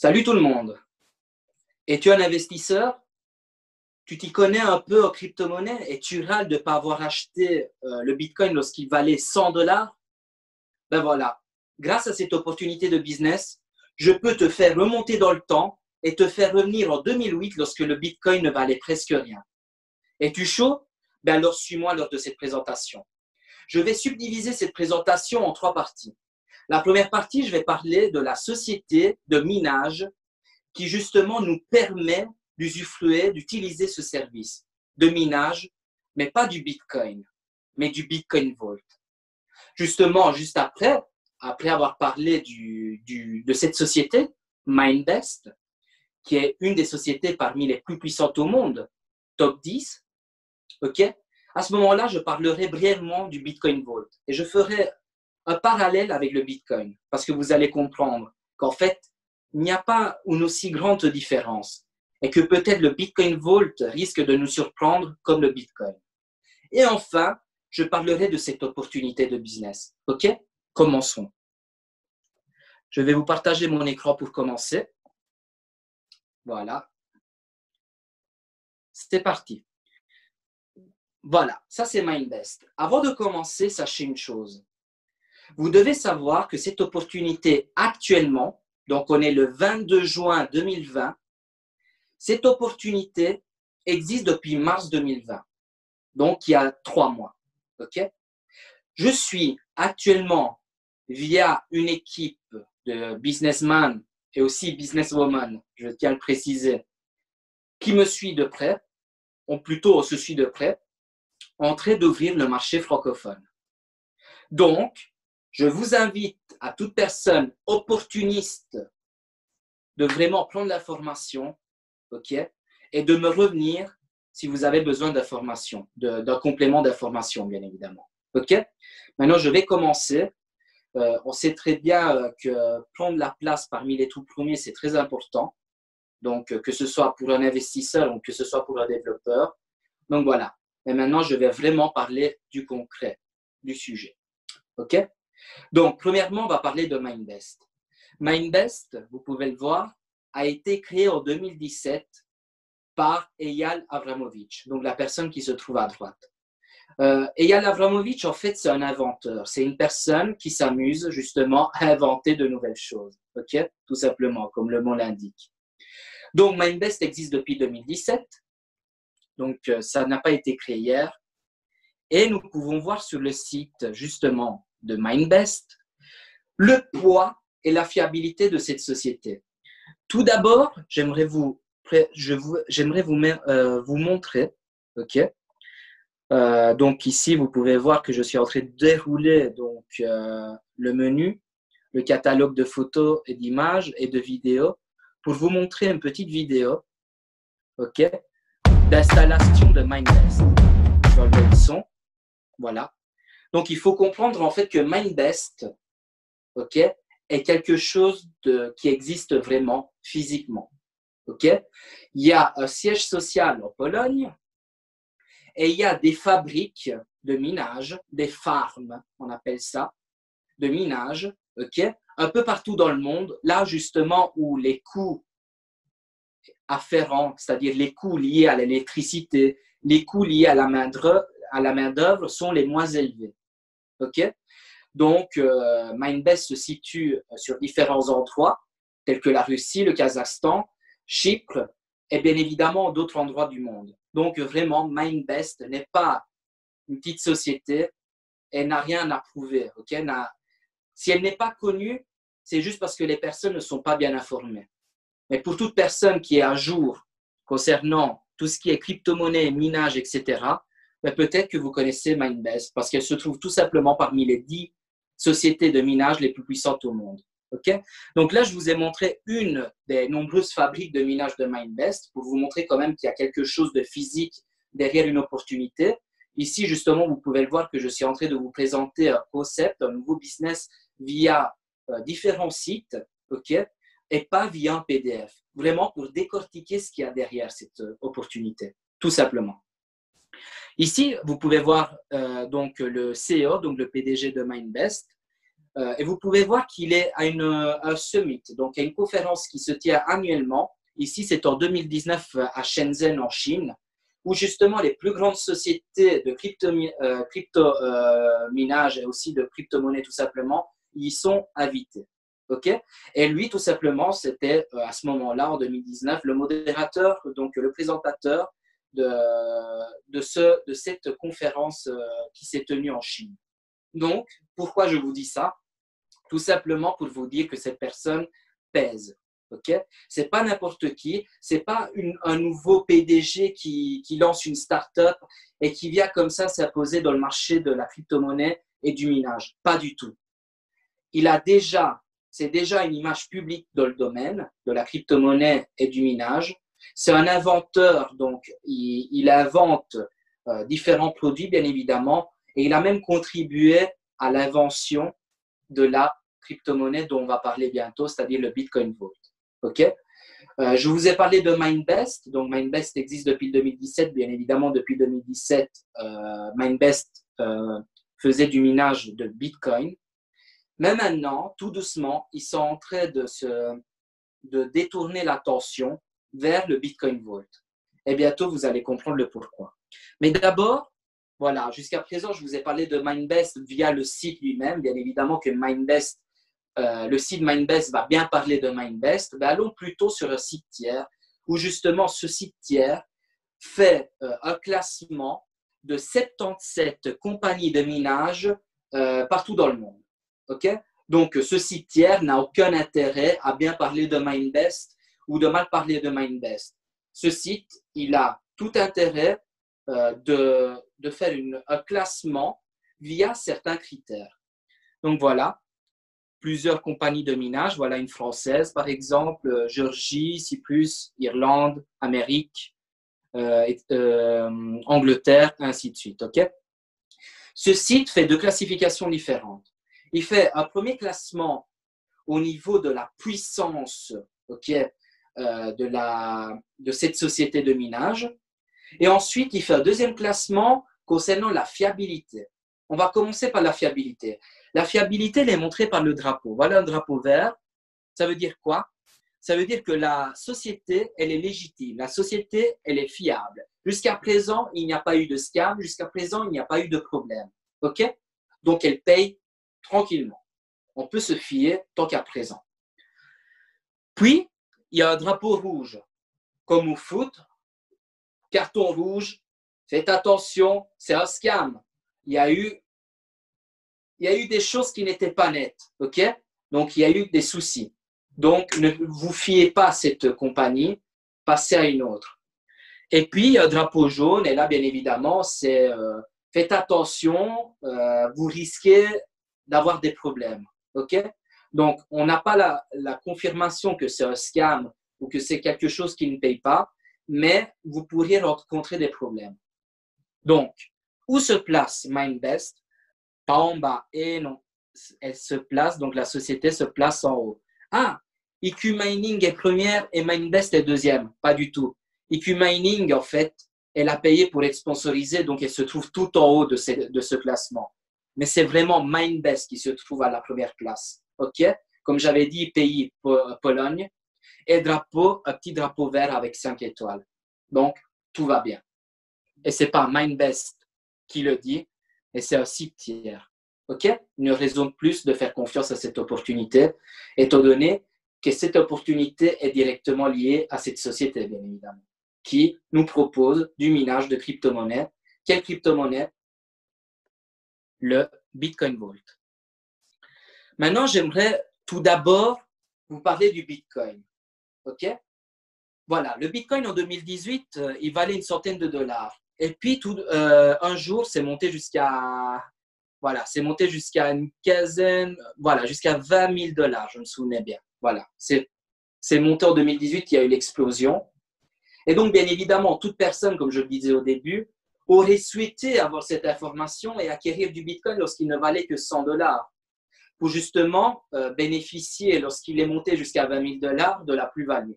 Salut tout le monde. Es-tu un investisseur? Tu t'y connais un peu en crypto-monnaie et tu râles de ne pas avoir acheté le Bitcoin lorsqu'il valait 100 dollars? Ben voilà, grâce à cette opportunité de business, je peux te faire remonter dans le temps et te faire revenir en 2008 lorsque le Bitcoin ne valait presque rien. Es-tu chaud? Ben alors suis-moi lors de cette présentation. Je vais subdiviser cette présentation en 3 parties. La première partie, je vais parler de la société de minage qui justement nous permet d'usufruer, d'utiliser ce service de minage, mais pas du Bitcoin, mais du Bitcoin Vault. Justement, juste après avoir parlé de cette société, Mindbest, qui est une des sociétés parmi les plus puissantes au monde, top 10, ok? À ce moment-là, je parlerai brièvement du Bitcoin Vault et je ferai un parallèle avec le Bitcoin parce que vous allez comprendre qu'en fait, il n'y a pas une aussi grande différence et que peut-être le Bitcoin Vault risque de nous surprendre comme le Bitcoin. Et enfin, je parlerai de cette opportunité de business. OK? Commençons. Je vais vous partager mon écran pour commencer. Voilà. C'est parti. Voilà, ça c'est Mindbest. Avant de commencer, sachez une chose. Vous devez savoir que cette opportunité actuellement, donc on est le 22 juin 2020, cette opportunité existe depuis mars 2020, donc il y a 3 mois. Okay? Je suis actuellement, via une équipe de businessmen et aussi businesswomen, je tiens à le préciser, qui me suit de près, ou plutôt on se suit de près, en train d'ouvrir le marché francophone. Donc, je vous invite à toute personne opportuniste de vraiment prendre l'information, ok, et de me revenir si vous avez besoin d'informations, d'un complément d'information, bien évidemment. Ok? Maintenant, je vais commencer. On sait très bien que prendre la place parmi les tout premiers, c'est très important. Donc, que ce soit pour un investisseur ou que ce soit pour un développeur. Donc, voilà. Et maintenant, je vais vraiment parler du concret, du sujet. OK? Donc, premièrement, on va parler de Mindbest. Mindbest, vous pouvez le voir, a été créé en 2017 par Eyal Avramovich, donc la personne qui se trouve à droite. Eyal Avramovich, en fait, c'est un inventeur. C'est une personne qui s'amuse justement à inventer de nouvelles choses. OK? Tout simplement, comme le mot l'indique. Donc, Mindbest existe depuis 2017. Donc, ça n'a pas été créé hier. Et nous pouvons voir sur le site, justement, de Mindbest, le poids et la fiabilité de cette société. Tout d'abord, j'aimerais vous montrer, ok. Donc ici, vous pouvez voir que je suis en train de dérouler donc, le menu, le catalogue de photos et d'images et de vidéos pour vous montrer une petite vidéo, ok, d'installation de Mindbest. Je vais enlever le son, voilà. Donc il faut comprendre en fait que Mindbest, ok, est quelque chose qui existe vraiment physiquement. Okay? Il y a un siège social en Pologne et il y a des fabriques de minage, des farms, on appelle ça, de minage, okay? Un peu partout dans le monde, là justement où les coûts afférents, c'est-à-dire les coûts liés à l'électricité, les coûts liés à la main-d'œuvre sont les moins élevés. Okay? Donc, Mindbest se situe sur différents endroits, tels que la Russie, le Kazakhstan, Chypre et bien évidemment d'autres endroits du monde. Donc, vraiment, Mindbest n'est pas une petite société et n'a rien à prouver. Okay? Si elle n'est pas connue, c'est juste parce que les personnes ne sont pas bien informées. Mais pour toute personne qui est à jour concernant tout ce qui est crypto-monnaie, minage, etc., peut-être que vous connaissez Mindbest parce qu'elle se trouve tout simplement parmi les 10 sociétés de minage les plus puissantes au monde. Okay? Donc là, je vous ai montré une des nombreuses fabriques de minage de Mindbest pour vous montrer quand même qu'il y a quelque chose de physique derrière une opportunité. Ici, justement, vous pouvez le voir que je suis en train de vous présenter un concept, un nouveau business via différents sites, okay? Et pas via un PDF. Vraiment pour décortiquer ce qu'il y a derrière cette opportunité, tout simplement. Ici, vous pouvez voir donc le CEO, donc le PDG de Mindbest, Et vous pouvez voir qu'il est à un summit, donc à une conférence qui se tient annuellement. Ici, c'est en 2019 à Shenzhen, en Chine, où justement les plus grandes sociétés de crypto-minage et aussi de crypto-monnaie tout simplement, y sont invités. Okay. Et lui, tout simplement, c'était à ce moment-là, en 2019, le modérateur, donc le présentateur de cette conférence qui s'est tenue en Chine. Donc, pourquoi je vous dis ça? Tout simplement pour vous dire que cette personne pèse. Okay, c'est pas n'importe qui, c'est pas un nouveau PDG qui lance une start-up et qui vient comme ça s'imposer dans le marché de la crypto-monnaie et du minage. Pas du tout. C'est déjà une image publique dans le domaine de la crypto-monnaie et du minage. C'est un inventeur, donc il invente différents produits, bien évidemment, et il a même contribué à l'invention de la crypto-monnaie dont on va parler bientôt, c'est-à-dire le Bitcoin Vault. Okay. Je vous ai parlé de Mindbest. Donc, Mindbest existe depuis 2017. Bien évidemment, depuis 2017, Mindbest faisait du minage de Bitcoin. Mais maintenant, tout doucement, ils sont en train de détourner l'attention vers le Bitcoin Vault. Et bientôt, vous allez comprendre le pourquoi. Mais d'abord, voilà, jusqu'à présent, je vous ai parlé de Mindbest via le site lui-même. Bien évidemment que Mindbest, le site Mindbest va bien parler de Mindbest. Mais allons plutôt sur un site tiers où justement ce site tiers fait un classement de 77 compagnies de minage partout dans le monde. Okay? Donc, ce site tiers n'a aucun intérêt à bien parler de Mindbest ou de mal parler de Mindbest. Ce site, il a tout intérêt de faire un classement via certains critères. Donc, voilà, plusieurs compagnies de minage. Voilà une française, par exemple, Géorgie, Cyprus, Irlande, Amérique, Angleterre, ainsi de suite. Okay? Ce site fait deux classifications différentes. Il fait un premier classement au niveau de la puissance de cette société de minage. Et ensuite, il fait un deuxième classement concernant la fiabilité. On va commencer par la fiabilité. La fiabilité, elle est montrée par le drapeau. Voilà un drapeau vert. Ça veut dire quoi? Ça veut dire que la société, elle est légitime. La société, elle est fiable. Jusqu'à présent, il n'y a pas eu de scam. Jusqu'à présent, il n'y a pas eu de problème. OK? Donc, elle paye tranquillement. On peut se fier tant qu'à présent. Puis, il y a un drapeau rouge. Comme au foot, carton rouge, faites attention, c'est un scam. Il y a eu des choses qui n'étaient pas nettes. OK? Donc, il y a eu des soucis. Donc, ne vous fiez pas à cette compagnie, passez à une autre. Et puis, il y a un drapeau jaune, et là, bien évidemment, c'est faites attention, vous risquez d'avoir des problèmes. OK? Donc, on n'a pas la confirmation que c'est un scam ou que c'est quelque chose qui ne paye pas, mais vous pourriez rencontrer des problèmes. Donc, où se place Mindbest? Pas en bas. Et non, elle se place, donc la société se place en haut. Ah, EQ Mining est première et Mindbest est deuxième. Pas du tout. EQ Mining, en fait, elle a payé pour être sponsorisée, donc elle se trouve tout en haut de ce classement. Mais c'est vraiment Mindbest qui se trouve à la première place. OK? Comme j'avais dit, pays Pologne. Et drapeau, un petit drapeau vert avec 5 étoiles. Donc, tout va bien. Et ce n'est pas Mindbest qui le dit, et c'est un site tiers. OK? Une raison de plus de faire confiance à cette opportunité, étant donné que cette opportunité est directement liée à cette société, bien évidemment, qui nous propose du minage de crypto-monnaies. Quelle crypto-monnaie? Le Bitcoin Vault. Maintenant, j'aimerais tout d'abord vous parler du Bitcoin. OK? Voilà, le Bitcoin en 2018, il valait une centaine de dollars. Et puis, un jour, c'est monté jusqu'à une quinzaine, voilà, jusqu'à 20 000 dollars, je me souvenais bien. Voilà, c'est monté en 2018, il y a eu l'explosion. Et donc, bien évidemment, toute personne, comme je le disais au début, aurait souhaité avoir cette information et acquérir du Bitcoin lorsqu'il ne valait que 100 dollars, pour justement bénéficier, lorsqu'il est monté jusqu'à 20 000 dollars, de la plus-value.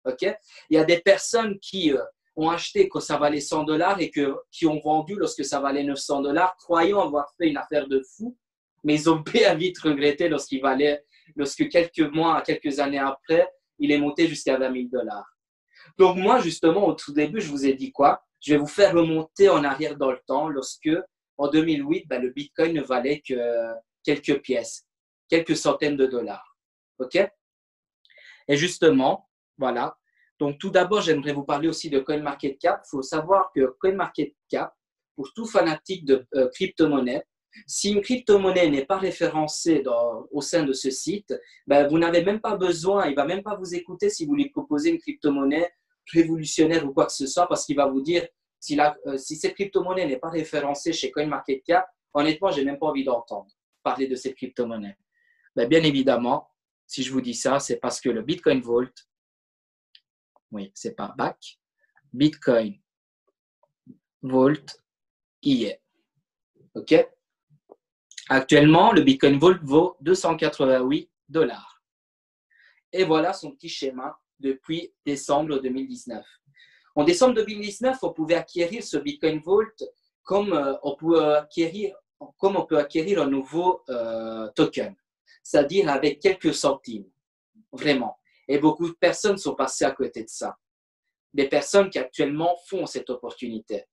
Okay? Il y a des personnes qui ont acheté quand ça valait 100 dollars et qui ont vendu lorsque ça valait 900 dollars, croyant avoir fait une affaire de fou, mais ils ont bien vite regretté lorsque quelques mois, quelques années après, il est monté jusqu'à 20 000 $. Donc moi, justement, au tout début, je vous ai dit quoi? Je vais vous faire remonter en arrière dans le temps lorsque, en 2008, ben, le Bitcoin ne valait que quelques pièces, quelques centaines de dollars. OK? Et justement, voilà. Donc tout d'abord, j'aimerais vous parler aussi de CoinMarketCap. Il faut savoir que CoinMarketCap, pour tout fanatique de crypto-monnaie, si une crypto-monnaie n'est pas référencée au sein de ce site, ben, vous n'avez même pas besoin, il ne va même pas vous écouter si vous lui proposez une crypto-monnaie révolutionnaire ou quoi que ce soit, parce qu'il va vous dire, si cette crypto-monnaie n'est pas référencée chez CoinMarketCap, honnêtement, je n'ai même pas envie d'entendre parler de cette crypto-monnaie. Ben, bien évidemment, si je vous dis ça, c'est parce que le Bitcoin Vault, oui, c'est pas BAC, Bitcoin Vault y est. OK? Actuellement, le Bitcoin Vault vaut 288 $. Et voilà son petit schéma depuis décembre 2019. En décembre 2019, on pouvait acquérir ce Bitcoin Vault comme on peut acquérir un nouveau token, c'est-à-dire avec quelques centimes, vraiment. Et beaucoup de personnes sont passées à côté de ça. Des personnes qui actuellement font cette opportunité.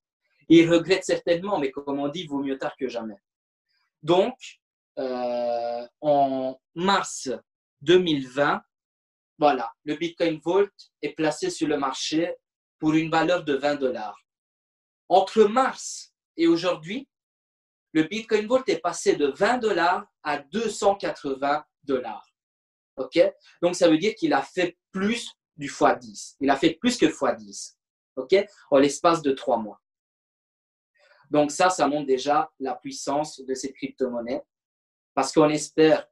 Ils regrettent certainement, mais comme on dit, vaut mieux tard que jamais. Donc, en mars 2020, voilà, le Bitcoin Vault est placé sur le marché pour une valeur de 20 $. Entre mars et aujourd'hui, le Bitcoin Vault est passé de 20 $ à 280 $. OK? Donc, ça veut dire qu'il a fait plus du x10. Il a fait plus que x10. OK? En l'espace de 3 mois. Donc, ça montre déjà la puissance de cette crypto-monnaie parce qu'on espère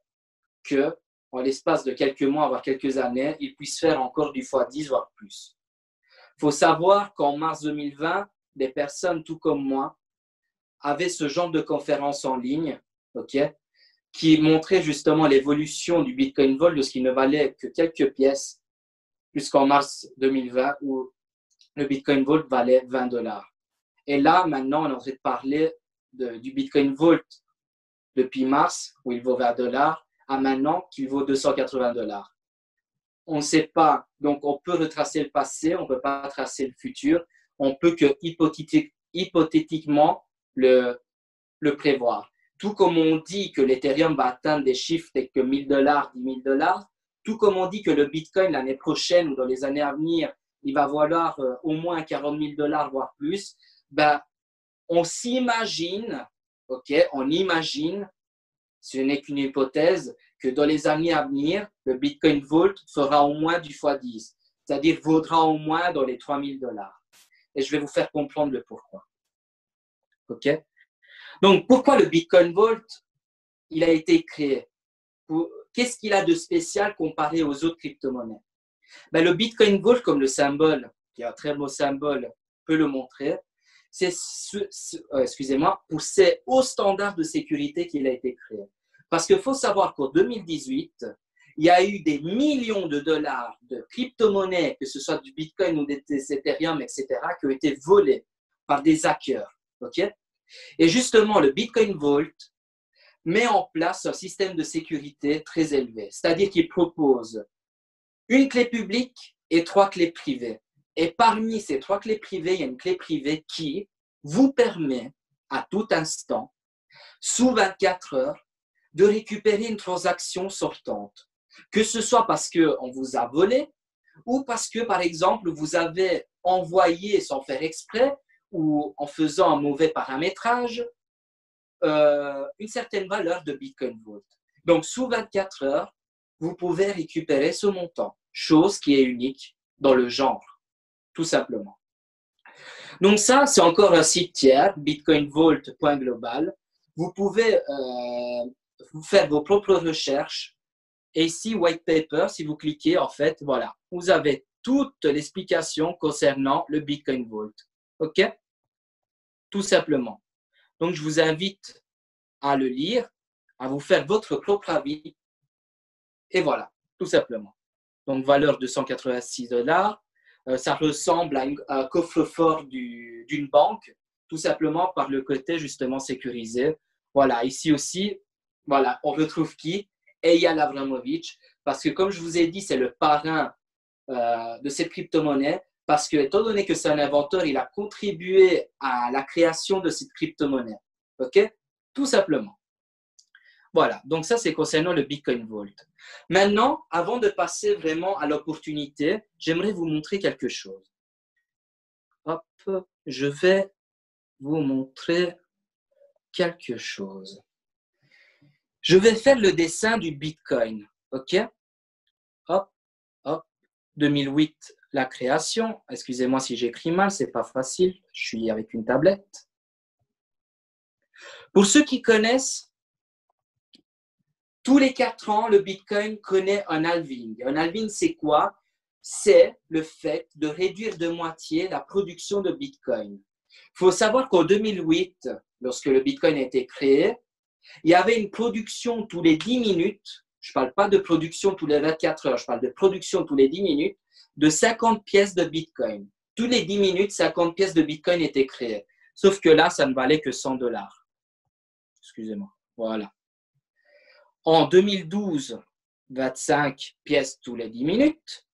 que en l'espace de quelques mois, voire quelques années, il puisse faire encore du x10, voire plus. Il faut savoir qu'en mars 2020, des personnes tout comme moi avaient ce genre de conférence en ligne, OK, qui montrait justement l'évolution du Bitcoin Vault lorsqu'il ne valait que quelques pièces jusqu'en mars 2020 où le Bitcoin Vault valait 20 $. Et là, maintenant, on est en train de parler du Bitcoin Vault depuis mars, où il vaut 20 $, à maintenant qu'il vaut 280 $. On ne sait pas, donc on peut retracer le passé, on ne peut pas tracer le futur, on peut que hypothétiquement le prévoir. Tout comme on dit que l'Ethereum va atteindre des chiffres tels que 1000 $, 10 000 $, tout comme on dit que le Bitcoin l'année prochaine ou dans les années à venir, il va valoir au moins 40 000 $, voire plus, ben, on s'imagine, OK, on imagine, ce n'est qu'une hypothèse, que dans les années à venir, le Bitcoin Vault fera au moins du x10, c'est-à-dire vaudra au moins dans les 3 000 $. Et je vais vous faire comprendre le pourquoi. OK? Donc, pourquoi le Bitcoin Vault, il a été créé? Qu'est-ce qu'il a de spécial comparé aux autres crypto-monnaies? Ben, le Bitcoin Vault, comme le symbole, qui est un très beau symbole, peut le montrer, c'est pour ces hauts standards de sécurité qu'il a été créé. Parce qu'il faut savoir qu'en 2018, il y a eu des millions de dollars de crypto-monnaies, que ce soit du Bitcoin ou des Ethereum, etc., qui ont été volés par des hackers. OK? Et justement, le Bitcoin Vault met en place un système de sécurité très élevé. C'est-à-dire qu'il propose une clé publique et 3 clés privées. Et parmi ces 3 clés privées, il y a une clé privée qui vous permet à tout instant, sous 24 heures, de récupérer une transaction sortante. Que ce soit parce qu'on vous a volé ou parce que, par exemple, vous avez envoyé sans faire exprès ou en faisant un mauvais paramétrage une certaine valeur de Bitcoin Vault. Donc, sous 24 heures, vous pouvez récupérer ce montant, chose qui est unique dans le genre, tout simplement. Donc ça, c'est encore un site tiers, bitcoinvault.global. Vous pouvez faire vos propres recherches. Et ici, white paper, si vous cliquez, en fait, voilà, vous avez toute l'explication concernant le Bitcoin Vault. OK? Tout simplement. Donc, je vous invite à le lire, à vous faire votre propre avis. Et voilà, tout simplement. Donc, valeur de 186 $. Ça ressemble à un coffre-fort d'une banque, tout simplement par le côté justement sécurisé. Voilà, ici aussi, Voilà, on retrouve qui? Eyal Abramovich, parce que comme je vous ai dit, c'est le parrain de cette crypto-monnaie, parce que, étant donné que c'est un inventeur, il a contribué à la création de cette crypto-monnaie. OK? Tout simplement. Voilà, donc ça, c'est concernant le Bitcoin Vault. Maintenant, avant de passer vraiment à l'opportunité, j'aimerais vous montrer quelque chose. Hop, je vais vous montrer quelque chose. Je vais faire le dessin du Bitcoin. OK? Hop, hop. 2008, la création. Excusez-moi si j'écris mal, c'est pas facile. Je suis avec une tablette. Pour ceux qui connaissent, tous les 4 ans, le Bitcoin connaît un halving. Un halving, c'est quoi? C'est le fait de réduire de moitié la production de Bitcoin. Il faut savoir qu'en 2008, lorsque le Bitcoin a été créé, il y avait une production tous les 10 minutes. Je ne parle pas de production tous les 24 heures, je parle de production tous les 10 minutes de 50 pièces de Bitcoin. Tous les 10 minutes, 50 pièces de Bitcoin étaient créées. Sauf que là, ça ne valait que 100 $. Excusez-moi. Voilà. En 2012, 25 pièces tous les 10 minutes.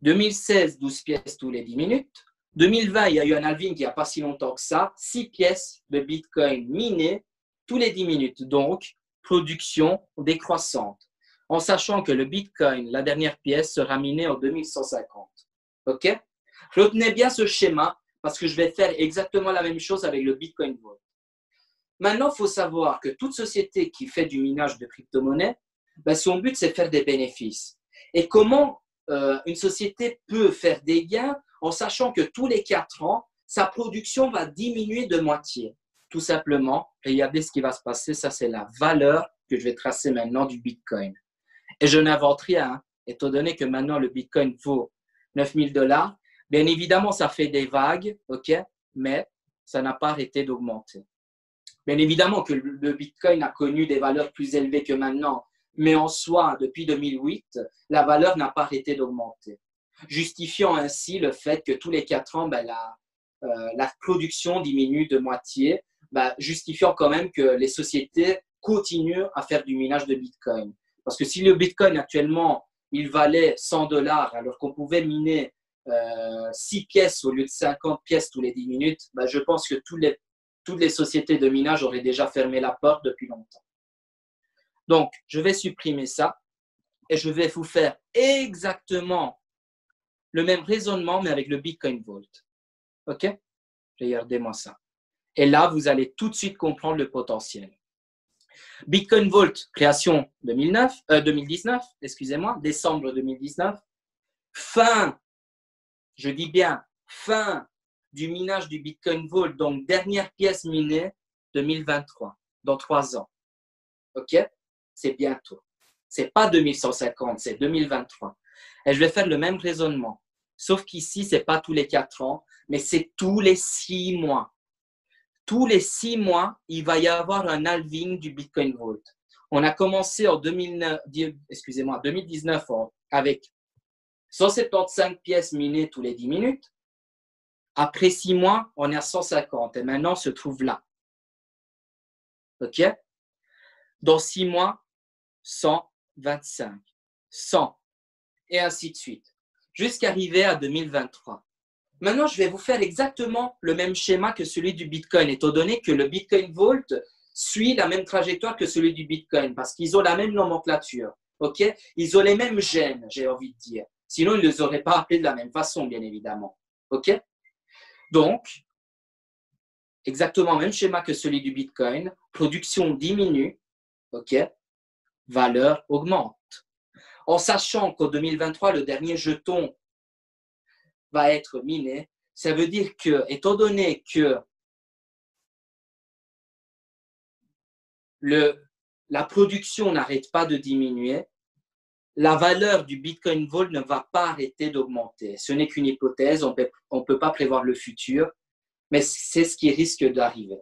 2016, 12 pièces tous les 10 minutes. 2020, il y a eu un halving il n'y a pas si longtemps que ça, 6 pièces de Bitcoin minées tous les 10 minutes. Donc, production décroissante. En sachant que le Bitcoin, la dernière pièce, sera minée en 2150. OK? Retenez bien ce schéma parce que je vais faire exactement la même chose avec le Bitcoin Vault. Maintenant, il faut savoir que toute société qui fait du minage de crypto-monnaie, ben, son but, c'est de faire des bénéfices. Et comment une société peut faire des gains en sachant que tous les 4 ans, sa production va diminuer de moitié? Tout simplement, regardez ce qui va se passer, ça c'est la valeur que je vais tracer maintenant du Bitcoin. Et je n'invente rien, hein, étant donné que maintenant le Bitcoin vaut 9 000 $. Bien évidemment, ça fait des vagues, ok, mais ça n'a pas arrêté d'augmenter. Bien évidemment que le Bitcoin a connu des valeurs plus élevées que maintenant, mais en soi, depuis 2008, la valeur n'a pas arrêté d'augmenter, justifiant ainsi le fait que tous les 4 ans, ben, la production diminue de moitié, ben, justifiant quand même que les sociétés continuent à faire du minage de Bitcoin. Parce que si le Bitcoin actuellement, il valait 100 $, alors qu'on pouvait miner 6 pièces au lieu de 50 pièces tous les 10 minutes, ben, je pense que toutes les sociétés de minage auraient déjà fermé la porte depuis longtemps. Donc, je vais supprimer ça et je vais vous faire exactement le même raisonnement, mais avec le Bitcoin Vault. OK? Regardez-moi ça. Et là, vous allez tout de suite comprendre le potentiel. Bitcoin Vault, création 2019, excusez-moi, décembre 2019. Fin, je dis bien, fin du minage du Bitcoin Vault, donc dernière pièce minée 2023, dans 3 ans. OK? C'est bientôt. C'est pas 2150, c'est 2023. Et je vais faire le même raisonnement. Sauf qu'ici, c'est pas tous les 4 ans, mais c'est tous les 6 mois. Tous les 6 mois, il va y avoir un halving du Bitcoin Vault. On a commencé en 2019 avec 175 pièces minées tous les 10 minutes. Après 6 mois, on est à 150 et maintenant on se trouve là. OK? Dans 6 mois, 125, 100 et ainsi de suite, jusqu'à arriver à 2023. Maintenant, je vais vous faire exactement le même schéma que celui du Bitcoin, étant donné que le Bitcoin Vault suit la même trajectoire que celui du Bitcoin, parce qu'ils ont la même nomenclature. OK? Ils ont les mêmes gènes, j'ai envie de dire. Sinon, ils ne les auraient pas appelés de la même façon, bien évidemment. OK? Donc, exactement le même schéma que celui du Bitcoin. Production diminue. OK? Valeur augmente. En sachant qu'en 2023, le dernier jeton va être miné, ça veut dire que, étant donné que la production n'arrête pas de diminuer, la valeur du Bitcoin Vault ne va pas arrêter d'augmenter. Ce n'est qu'une hypothèse, on ne peut pas prévoir le futur, mais c'est ce qui risque d'arriver.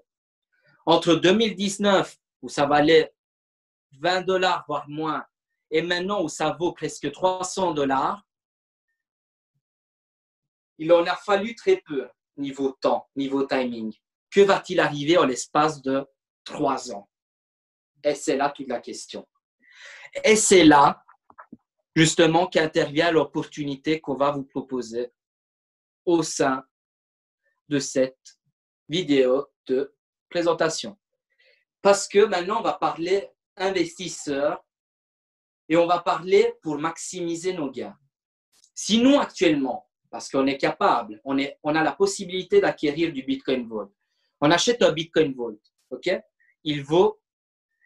Entre 2019, où ça valait 20 $, voire moins, et maintenant où ça vaut presque 300 $, il en a fallu très peu niveau temps, niveau timing. Que va-t-il arriver en l'espace de 3 ans? Et c'est là toute la question. Et c'est là, justement, qu'intervient l'opportunité qu'on va vous proposer au sein de cette vidéo de présentation. Parce que maintenant, on va parler investisseurs et on va parler pour maximiser nos gains. Si nous, actuellement, parce qu'on est capable, on a la possibilité d'acquérir du Bitcoin Vault, on achète un Bitcoin Vault, ok? Il vaut,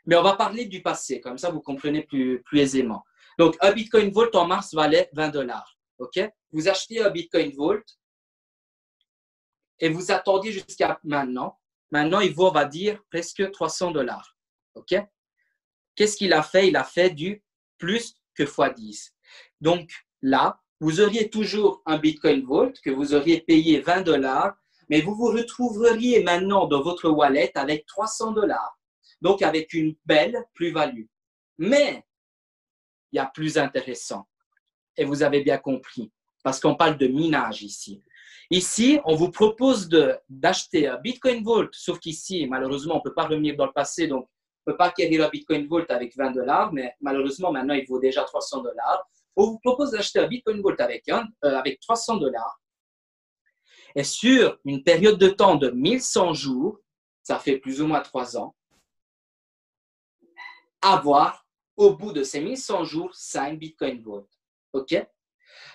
mais on va parler du passé, comme ça vous comprenez plus aisément. Donc, un Bitcoin Vault en mars valait 20 $, ok? Vous achetez un Bitcoin Vault et vous attendiez jusqu'à maintenant. Maintenant, il vaut, on va dire, presque 300 $, ok? Qu'est-ce qu'il a fait? Il a fait du plus que x10. Donc là, vous auriez toujours un Bitcoin Vault que vous auriez payé 20 $, mais vous vous retrouveriez maintenant dans votre wallet avec 300 $. Donc avec une belle plus-value. Mais il y a plus intéressant. Et vous avez bien compris, parce qu'on parle de minage ici. Ici, on vous propose d'acheter un Bitcoin Vault, sauf qu'ici, malheureusement, on ne peut pas revenir dans le passé, donc on ne peut pas acquérir un Bitcoin Vault avec 20 $, mais malheureusement, maintenant, il vaut déjà 300 $. On vous propose d'acheter un Bitcoin Vault avec 300 $. Et sur une période de temps de 1100 jours, ça fait plus ou moins 3 ans, avoir, au bout de ces 1100 jours, 5 Bitcoin Vault. OK?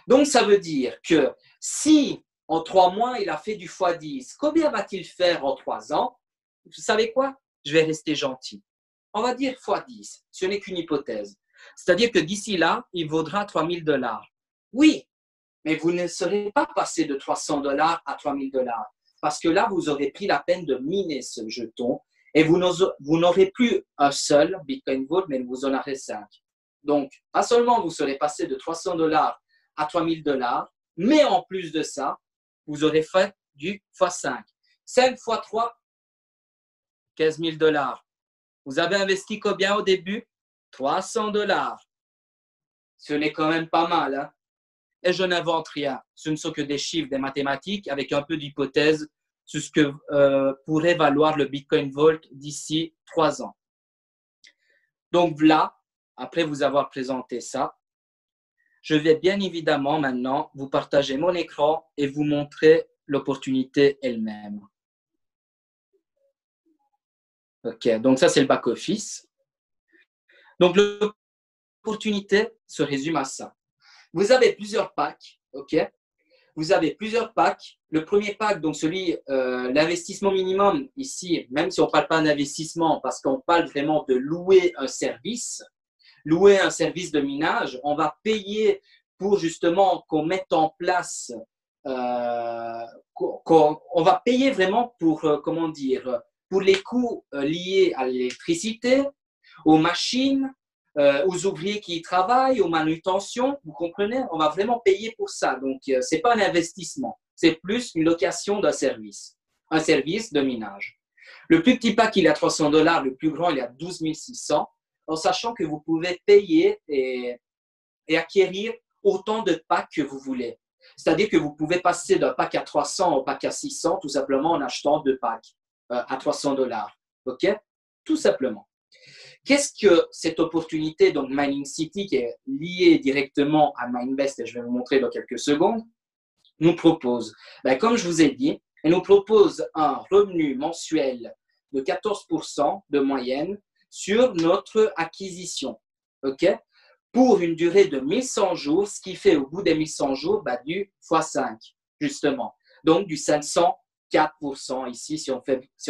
Donc, ça veut dire que si en 3 mois, il a fait du x10, combien va-t-il faire en 3 ans? Vous savez quoi? Je vais rester gentil. On va dire x10. Ce n'est qu'une hypothèse. C'est-à-dire que d'ici là, il vaudra 3000 $. Oui, mais vous ne serez pas passé de 300 $ à 3000 $. Parce que là, vous aurez pris la peine de miner ce jeton et vous n'aurez plus un seul Bitcoin Vault, mais vous en aurez 5. Donc, pas seulement vous serez passé de 300 $ à 3000 $, mais en plus de ça, vous aurez fait du x5. 5 x 3, 15 000 $. Vous avez investi combien au début? 300 $. Ce n'est quand même pas mal. Hein? Et je n'invente rien. Ce ne sont que des chiffres, des mathématiques, avec un peu d'hypothèse sur ce que pourrait valoir le Bitcoin Vault d'ici 3 ans. Donc là, après vous avoir présenté ça, je vais bien évidemment maintenant vous partager mon écran et vous montrer l'opportunité elle-même. OK, donc ça c'est le back-office. Donc l'opportunité se résume à ça. Vous avez plusieurs packs, OK? Vous avez plusieurs packs. Le premier pack, donc celui, l'investissement minimum ici, même si on ne parle pas d'investissement, parce qu'on parle vraiment de louer un service de minage, on va payer pour justement qu'on mette en place, on va payer vraiment pour, comment dire, pour les coûts liés à l'électricité, aux machines, aux ouvriers qui y travaillent, aux manutentions, vous comprenez? On va vraiment payer pour ça. Donc, ce n'est pas un investissement, c'est plus une location d'un service, un service de minage. Le plus petit pack, il est à 300 $, le plus grand, il est à 12 600, en sachant que vous pouvez payer et acquérir autant de packs que vous voulez. C'est-à-dire que vous pouvez passer d'un pack à 300 au pack à 600, tout simplement en achetant 2 packs à 300 $. OK? Tout simplement. Qu'est-ce que cette opportunité, donc Mining City, qui est liée directement à Minevest, et je vais vous montrer dans quelques secondes, nous propose? Ben, comme je vous ai dit, elle nous propose un revenu mensuel de 14% de moyenne sur notre acquisition, OK? Pour une durée de 1100 jours, ce qui fait au bout des 1100 jours ben, du x5, justement. Donc du 504% ici, si on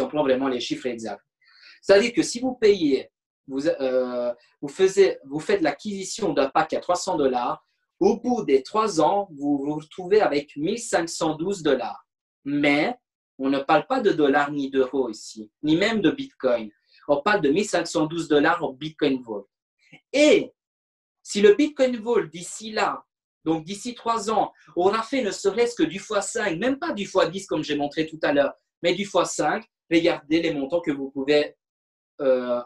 prend vraiment les chiffres exacts. C'est-à-dire que si vous payez, vous faites l'acquisition d'un pack à 300 $, au bout des 3 ans, vous vous retrouvez avec 1512 $. Mais on ne parle pas de dollars ni d'euros ici, ni même de Bitcoin. On parle de 1512 $ au Bitcoin Vault. Et si le Bitcoin Vault d'ici là, donc d'ici 3 ans, aura fait ne serait-ce que du x5, même pas du x10 comme j'ai montré tout à l'heure, mais du x5, regardez les montants que vous pouvez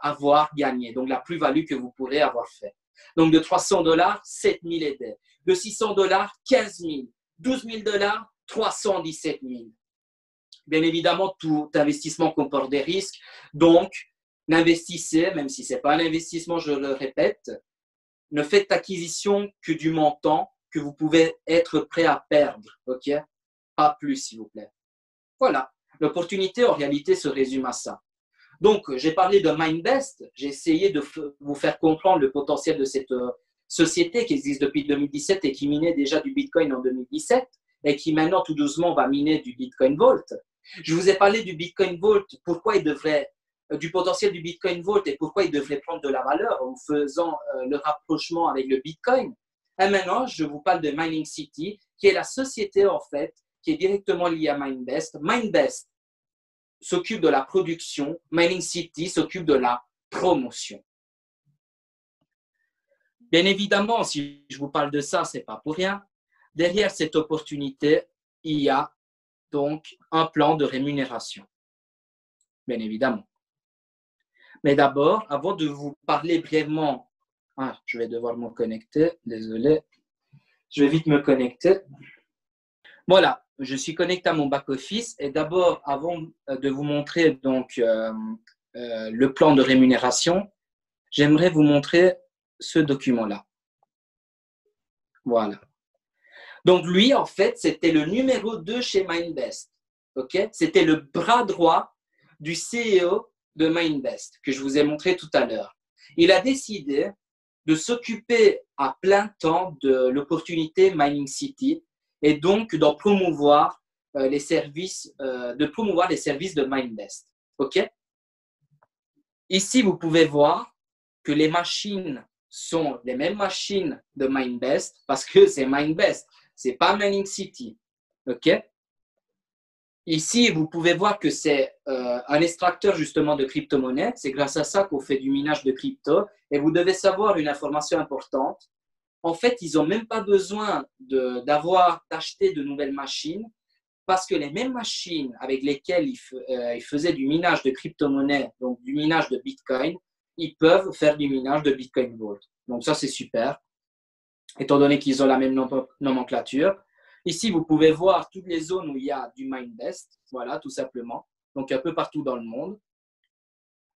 avoir gagné, donc la plus-value que vous pourrez avoir fait. Donc de 300 $, 7 000 et des. De 600 $, 15 000. 12 000 $, 317 000. Bien évidemment, tout investissement comporte des risques, donc n'investissez, même si ce n'est pas un investissement, je le répète, ne faites acquisition que du montant que vous pouvez être prêt à perdre, ok? Pas plus, s'il vous plaît. Voilà, l'opportunité en réalité se résume à ça. Donc, j'ai parlé de MindBest, j'ai essayé de vous faire comprendre le potentiel de cette société qui existe depuis 2017 et qui minait déjà du Bitcoin en 2017 et qui maintenant tout doucement va miner du Bitcoin Vault. Je vous ai parlé du Bitcoin Vault, pourquoi il devrait, du potentiel du Bitcoin Vault et pourquoi il devrait prendre de la valeur en faisant le rapprochement avec le Bitcoin. Et maintenant, je vous parle de Mining City, qui est la société en fait qui est directement liée à MindBest. MindBest s'occupe de la production, Mining City s'occupe de la promotion. Bien évidemment, si je vous parle de ça, ce n'est pas pour rien. Derrière cette opportunité, il y a donc un plan de rémunération, bien évidemment. Mais d'abord, avant de vous parler brièvement, je vais devoir me connecter, désolé, je vais vite me connecter. Voilà, je suis connecté à mon back-office et d'abord, avant de vous montrer donc le plan de rémunération, j'aimerais vous montrer ce document-là. Voilà. Donc lui, en fait, c'était le numéro 2 chez MindBest. Okay? C'était le bras droit du CEO de MindBest que je vous ai montré tout à l'heure. Il a décidé de s'occuper à plein temps de l'opportunité Mining City et donc d'en promouvoir les services, de MindBest. OK? Ici, vous pouvez voir que les machines sont les mêmes machines de MindBest parce que c'est MindBest, c'est pas Mining City. OK? Ici, vous pouvez voir que c'est un extracteur justement de crypto-monnaie. C'est grâce à ça qu'on fait du minage de crypto. Et vous devez savoir une information importante. En fait, ils n'ont même pas besoin d'acheter de nouvelles machines parce que les mêmes machines avec lesquelles ils faisaient du minage de crypto-monnaie, donc du minage de Bitcoin, ils peuvent faire du minage de Bitcoin Vault. Donc ça, c'est super, étant donné qu'ils ont la même nomenclature. Ici, vous pouvez voir toutes les zones où il y a du MindBest, voilà, tout simplement. Donc, un peu partout dans le monde.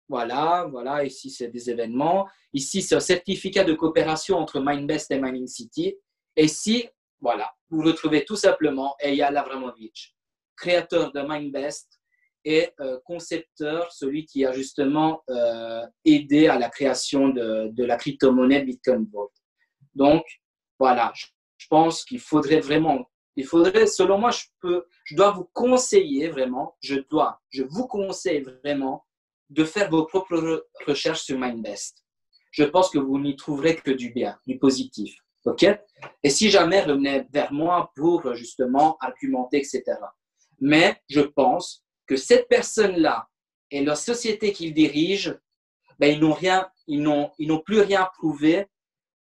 Voilà, ici, c'est des événements. Ici, c'est un certificat de coopération entre MindBest et Mining City. Et ici, voilà, vous retrouvez tout simplement Eyal Avramovich, créateur de MindBest et concepteur, celui qui a justement aidé à la création de la crypto-monnaie Bitcoin Vault. Donc, voilà, je pense qu'il faudrait vraiment, selon moi, je dois vous conseiller vraiment, je vous conseille vraiment de faire vos propres recherches sur MindBest. Je pense que vous n'y trouverez que du bien, du positif. OK? Et si jamais, revenez vers moi pour justement argumenter, etc. Mais je pense que cette personne-là et la société qu'il dirige, ils n'ont plus rien prouvé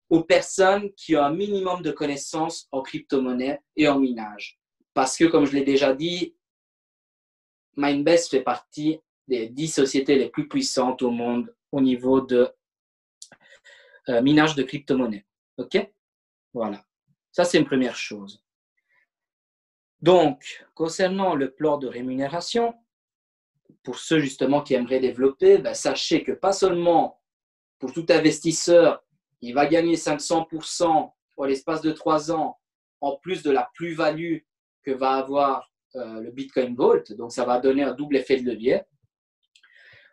aux personnes qui ont un minimum de connaissances en crypto-monnaie et en minage. Parce que, comme je l'ai déjà dit, MindBest fait partie des 10 sociétés les plus puissantes au monde au niveau de minage de crypto-monnaie. OK? Voilà. Ça, c'est une première chose. Donc, concernant le plan de rémunération, pour ceux justement qui aimeraient développer, sachez que pas seulement pour tout investisseur, il va gagner 500% en l'espace de 3 ans, en plus de la plus-value que va avoir le Bitcoin Vault. Donc, ça va donner un double effet de levier.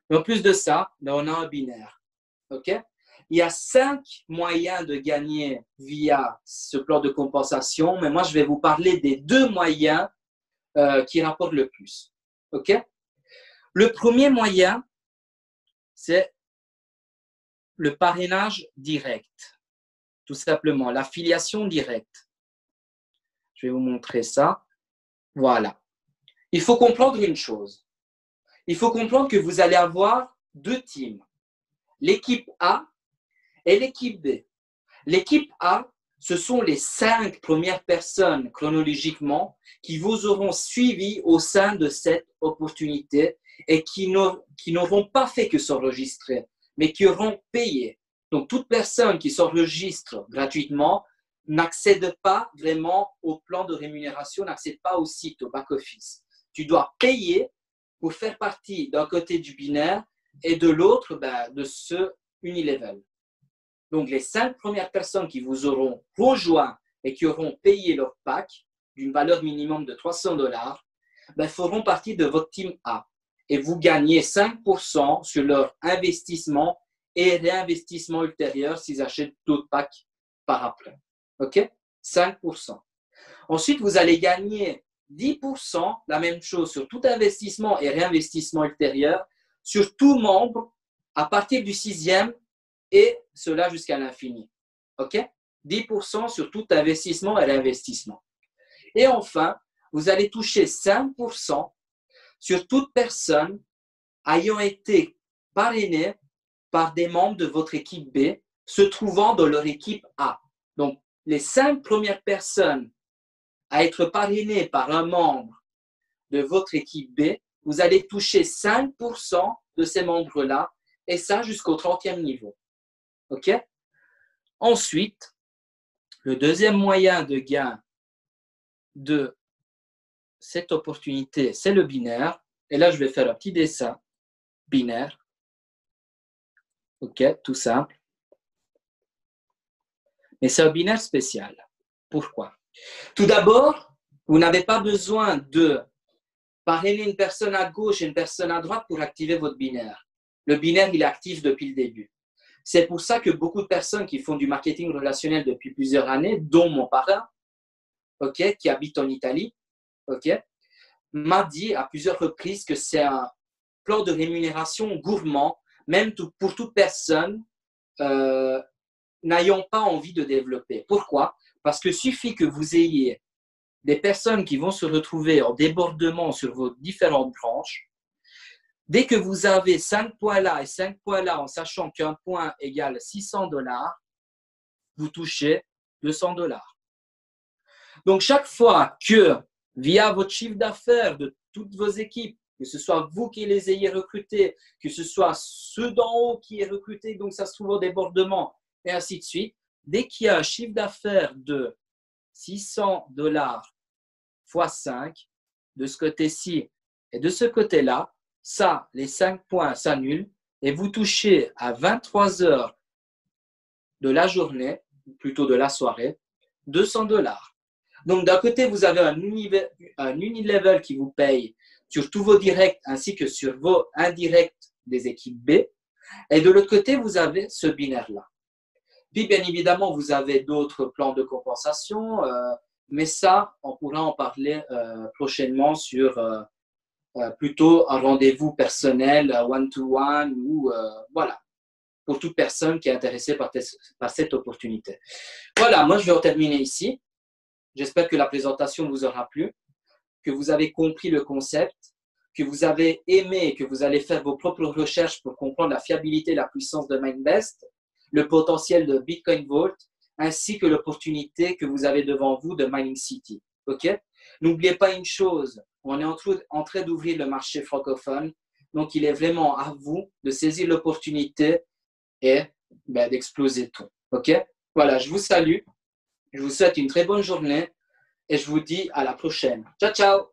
Mais en plus de ça, on a un binaire. OK? Il y a 5 moyens de gagner via ce plan de compensation, mais moi, je vais vous parler des 2 moyens qui rapportent le plus. OK? Le premier moyen, c'est le parrainage direct. Tout simplement, l'affiliation directe. Je vais vous montrer ça. Voilà. Il faut comprendre une chose. Il faut comprendre que vous allez avoir 2 teams. L'équipe A et l'équipe B. L'équipe A, ce sont les 5 premières personnes chronologiquement qui vous auront suivi au sein de cette opportunité et qui n'auront pas fait que s'enregistrer, mais qui auront payé. Donc, toute personne qui s'enregistre gratuitement n'accède pas vraiment au plan de rémunération, n'accède pas au site, au back-office. Tu dois payer pour faire partie d'un côté du binaire et de l'autre, de ce Unilevel. Donc, les 5 premières personnes qui vous auront rejoint et qui auront payé leur pack d'une valeur minimum de $300, feront partie de votre team A. Et vous gagnez 5% sur leur investissement et réinvestissement ultérieur s'ils achètent d'autres packs par après. OK? 5%. Ensuite, vous allez gagner 10%, la même chose sur tout investissement et réinvestissement ultérieur, sur tout membre à partir du 6e et cela jusqu'à l'infini. OK? 10% sur tout investissement et réinvestissement. Et enfin, vous allez toucher 5% sur toute personne ayant été parrainée par des membres de votre équipe B se trouvant dans leur équipe A. Donc, les 5 premières personnes à être parrainées par un membre de votre équipe B, vous allez toucher 5% de ces membres-là, et ça jusqu'au 30e niveau. OK? Ensuite, le deuxième moyen de gain de cette opportunité, c'est le binaire. Et là, je vais faire un petit dessin binaire. OK, tout simple. Mais c'est un binaire spécial. Pourquoi? Tout d'abord, vous n'avez pas besoin de parrainer une personne à gauche et une personne à droite pour activer votre binaire. Le binaire, il est actif depuis le début. C'est pour ça que beaucoup de personnes qui font du marketing relationnel depuis plusieurs années, dont mon parrain, OK, qui habite en Italie, OK, m'a dit à plusieurs reprises que c'est un plan de rémunération gourmand, même pour toute personne n'ayant pas envie de développer. Pourquoi? Parce qu'il suffit que vous ayez des personnes qui vont se retrouver en débordement sur vos différentes branches. Dès que vous avez 5 points là et 5 points là, en sachant qu'un point égale $600, vous touchez $200. Donc, chaque fois que, via votre chiffre d'affaires de toutes vos équipes, que ce soit vous qui les ayez recrutés, que ce soit ceux d'en haut qui aient recruté, donc ça se trouve au débordement, et ainsi de suite, dès qu'il y a un chiffre d'affaires de $600 fois 5, de ce côté-ci et de ce côté-là, ça, les 5 points s'annulent et vous touchez à 23 heures de la journée, plutôt de la soirée, $200. Donc, d'un côté, vous avez un Unilevel qui vous paye sur tous vos directs ainsi que sur vos indirects des équipes B. Et de l'autre côté, vous avez ce binaire-là. Puis, bien évidemment, vous avez d'autres plans de compensation, mais ça, on pourra en parler prochainement sur plutôt un rendez-vous personnel, one-to-one, ou voilà, pour toute personne qui est intéressée par cette opportunité. Voilà, moi, je vais en terminer ici. J'espère que la présentation vous aura plu, que vous avez compris le concept, que vous avez aimé et que vous allez faire vos propres recherches pour comprendre la fiabilité et la puissance de Mindbest, le potentiel de Bitcoin Vault, ainsi que l'opportunité que vous avez devant vous de Mining City. OK? N'oubliez pas une chose, on est en train d'ouvrir le marché francophone, donc il est vraiment à vous de saisir l'opportunité et d'exploser tout. OK? Voilà, je vous salue. Je vous souhaite une très bonne journée et je vous dis à la prochaine. Ciao, ciao!